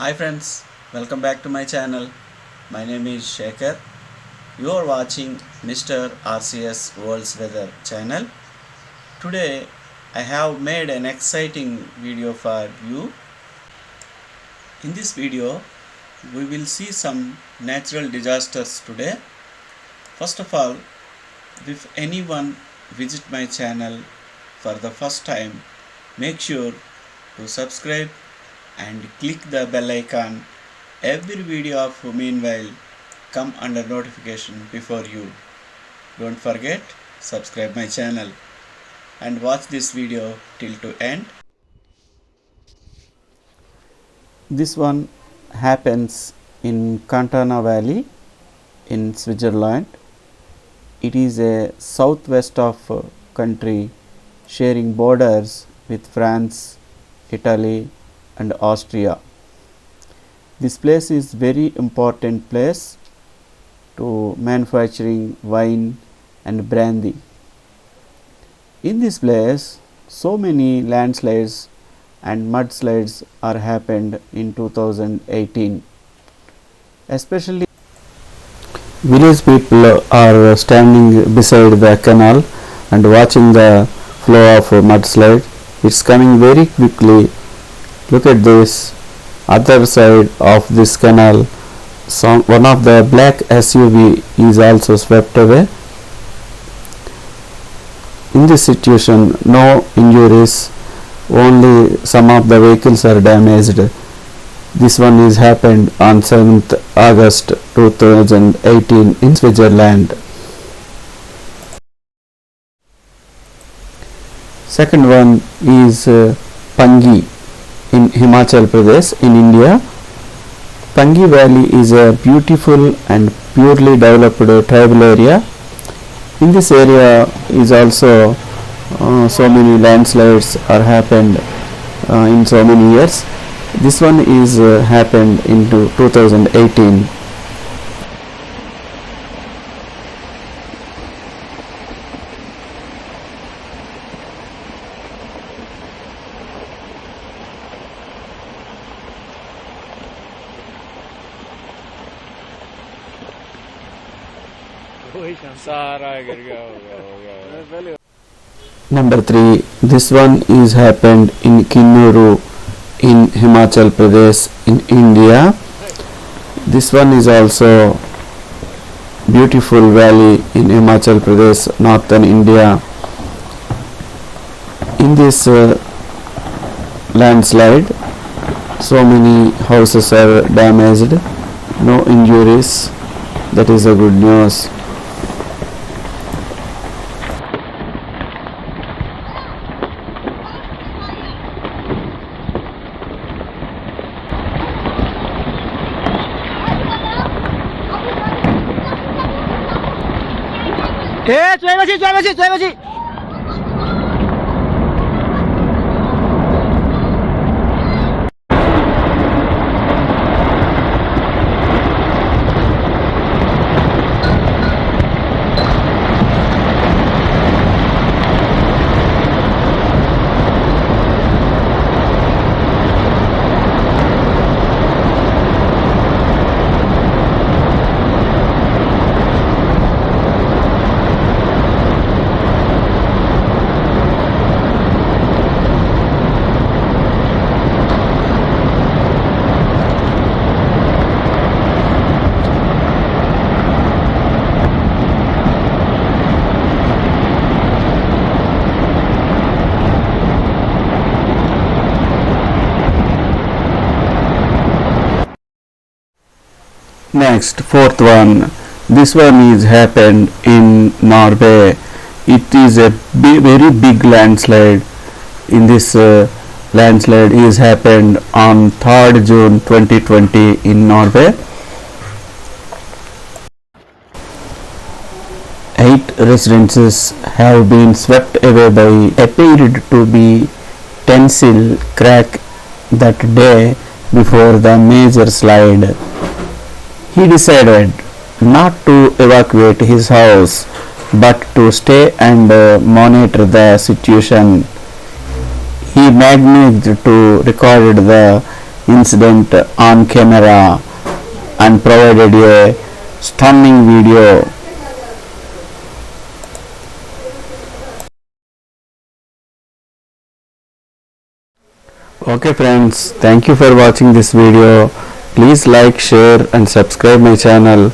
Hi friends, welcome back to my channel. My name is Shekhar. You are watching Mr. RCS World's Weather channel. Today I have made an exciting video for you. In this video we will see some natural disasters today. First of all, if anyone visit my channel for the first time, make sure to subscribe and click the bell icon. Every video of meanwhile come under notification before you. Don't forget, subscribe my channel and watch this video till to end. This one happens in Cantona Valley in Switzerland. It is a southwest of country sharing borders with France, Italy and Austria. This place is very important place to manufacturing wine and brandy. In this place, so many landslides and mudslides are happened in 2018. Especially village people are standing beside the canal and watching the flow of mudslide. It's coming very quickly. Look at this other side of this canal. One of the black SUV is also swept away. In this situation, no injuries, only some of the vehicles are damaged. This one is happened on 7th August 2018 in Switzerland. Second one is Pangi in Himachal Pradesh in India. Pangi Valley is a beautiful and purely developed tribal area. In this area is also so many landslides are happened in so many years. This one is happened into 2018. Number 3, this one is happened in Kinnuru in Himachal Pradesh in India. This one is also beautiful valley in Himachal Pradesh, northern India. In this landslide, so many houses are damaged, no injuries. That is a good news. Next, fourth one. This one is happened in Norway. It is a very big landslide. In this landslide is happened on 3rd June 2020 in Norway. 8 residences have been swept away by appeared to be tensile crack that day before the major slide. He decided not to evacuate his house but to stay and monitor the situation. He managed to record the incident on camera and provided a stunning video. Okay friends, thank you for watching this video. Please like, share and subscribe my channel.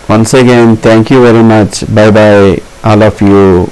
Once again, thank you very much. Bye bye all of you.